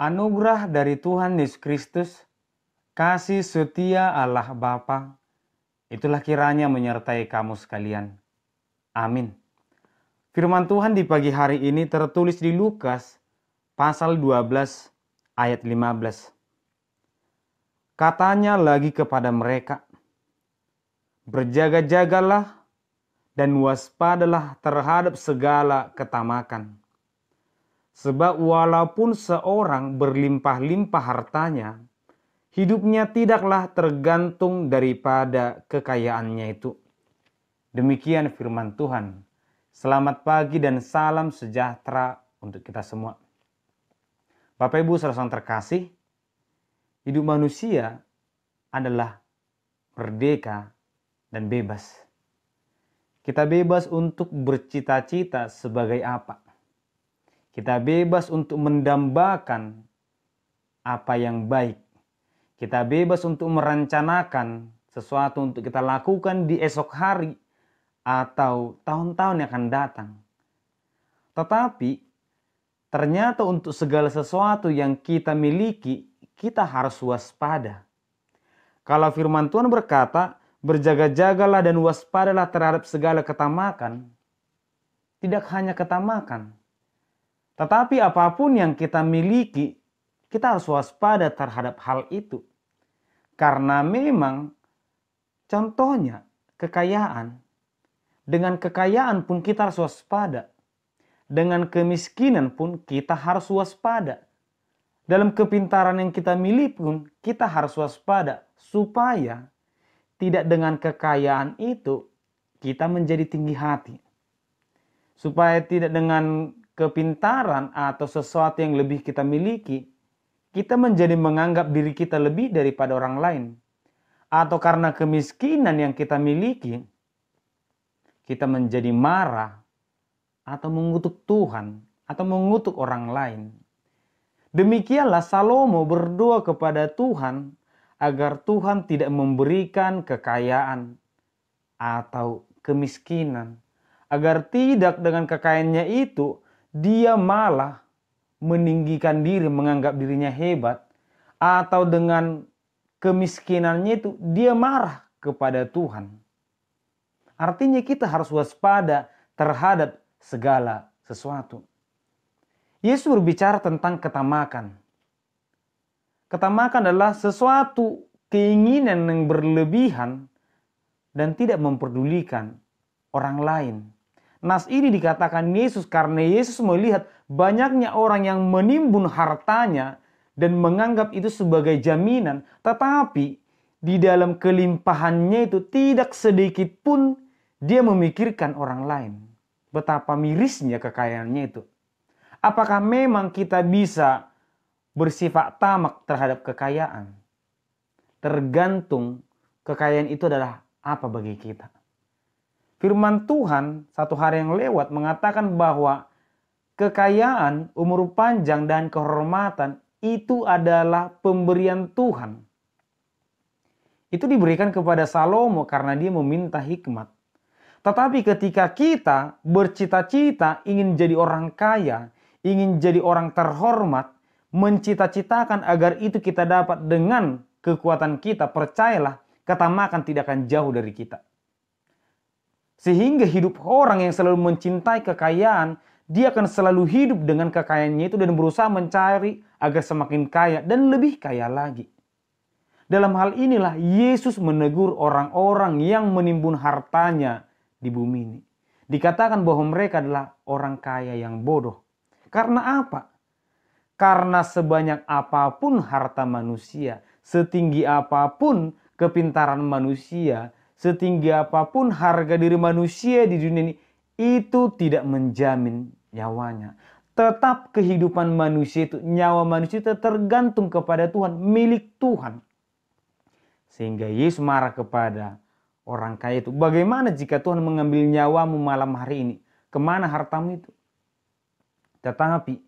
Anugerah dari Tuhan Yesus Kristus, kasih setia Allah Bapa, itulah kiranya menyertai kamu sekalian. Amin. Firman Tuhan di pagi hari ini tertulis di Lukas pasal 12 ayat 15. Katanya lagi kepada mereka, berjaga-jagalah dan waspadalah terhadap segala ketamakan. Sebab walaupun seorang berlimpah-limpah hartanya, hidupnya tidaklah tergantung daripada kekayaannya itu. Demikian firman Tuhan. Selamat pagi dan salam sejahtera untuk kita semua. Bapak Ibu saudara terkasih, hidup manusia adalah merdeka dan bebas. Kita bebas untuk bercita-cita sebagai apa? Kita bebas untuk mendambakan apa yang baik. Kita bebas untuk merencanakan sesuatu untuk kita lakukan di esok hari atau tahun-tahun yang akan datang. Tetapi ternyata untuk segala sesuatu yang kita miliki, kita harus waspada. Kalau firman Tuhan berkata, berjaga-jagalah dan waspadalah terhadap segala ketamakan, tidak hanya ketamakan, tetapi apapun yang kita miliki, kita harus waspada terhadap hal itu. Karena memang contohnya kekayaan. Dengan kekayaan pun kita harus waspada. Dengan kemiskinan pun kita harus waspada. Dalam kepintaran yang kita miliki pun kita harus waspada. Supaya tidak dengan kekayaan itu kita menjadi tinggi hati. Supaya tidak dengan kepintaran atau sesuatu yang lebih kita miliki, kita menjadi menganggap diri kita lebih daripada orang lain. Atau karena kemiskinan yang kita miliki, kita menjadi marah atau mengutuk Tuhan atau mengutuk orang lain. Demikianlah Salomo berdoa kepada Tuhan agar Tuhan tidak memberikan kekayaan atau kemiskinan. Agar tidak dengan kekayaannya itu, dia malah meninggikan diri, menganggap dirinya hebat. Atau dengan kemiskinannya itu, dia marah kepada Tuhan. Artinya kita harus waspada terhadap segala sesuatu. Yesus berbicara tentang ketamakan. Ketamakan adalah sesuatu keinginan yang berlebihan dan tidak memperdulikan orang lain. Nas ini dikatakan Yesus karena Yesus melihat banyaknya orang yang menimbun hartanya dan menganggap itu sebagai jaminan. Tetapi di dalam kelimpahannya itu tidak sedikit pun dia memikirkan orang lain. Betapa mirisnya kekayaannya itu. Apakah memang kita bisa bersifat tamak terhadap kekayaan? Tergantung kekayaan itu adalah apa bagi kita. Firman Tuhan satu hari yang lewat mengatakan bahwa kekayaan, umur panjang, dan kehormatan itu adalah pemberian Tuhan. Itu diberikan kepada Salomo karena dia meminta hikmat. Tetapi ketika kita bercita-cita ingin jadi orang kaya, ingin jadi orang terhormat, mencita-citakan agar itu kita dapat dengan kekuatan kita, percayalah ketamakan tidak akan jauh dari kita. Sehingga hidup orang yang selalu mencintai kekayaan, dia akan selalu hidup dengan kekayaannya itu dan berusaha mencari agar semakin kaya dan lebih kaya lagi. Dalam hal inilah Yesus menegur orang-orang yang menimbun hartanya di bumi ini. Dikatakan bahwa mereka adalah orang kaya yang bodoh. Karena apa? Karena sebanyak apapun harta manusia, setinggi apapun kepintaran manusia, setinggi apapun harga diri manusia di dunia ini, itu tidak menjamin nyawanya. Tetap kehidupan manusia itu, nyawa manusia itu tergantung kepada Tuhan, milik Tuhan. Sehingga Yesus marah kepada orang kaya itu. Bagaimana jika Tuhan mengambil nyawamu malam hari ini? Kemana hartamu itu? Tetapi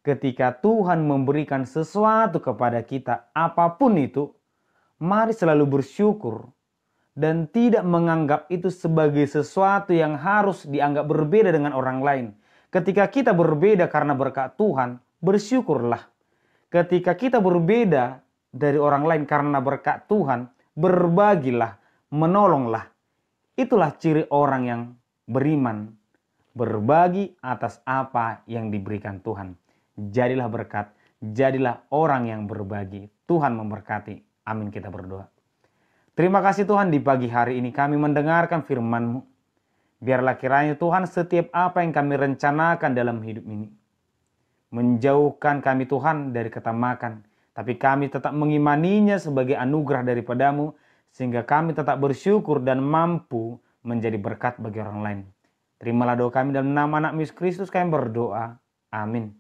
ketika Tuhan memberikan sesuatu kepada kita, apapun itu, mari selalu bersyukur. Dan tidak menganggap itu sebagai sesuatu yang harus dianggap berbeda dengan orang lain. Ketika kita berbeda karena berkat Tuhan, bersyukurlah. Ketika kita berbeda dari orang lain karena berkat Tuhan, berbagilah, menolonglah. Itulah ciri orang yang beriman, berbagi atas apa yang diberikan Tuhan. Jadilah berkat, jadilah orang yang berbagi. Tuhan memberkati. Amin, kita berdoa. Terima kasih Tuhan, di pagi hari ini kami mendengarkan firman-Mu. Biarlah kiranya Tuhan setiap apa yang kami rencanakan dalam hidup ini, menjauhkan kami Tuhan dari ketamakan, tapi kami tetap mengimaninya sebagai anugerah daripadamu, sehingga kami tetap bersyukur dan mampu menjadi berkat bagi orang lain. Terimalah doa kami dalam nama anak Yesus Kristus kami berdoa. Amin.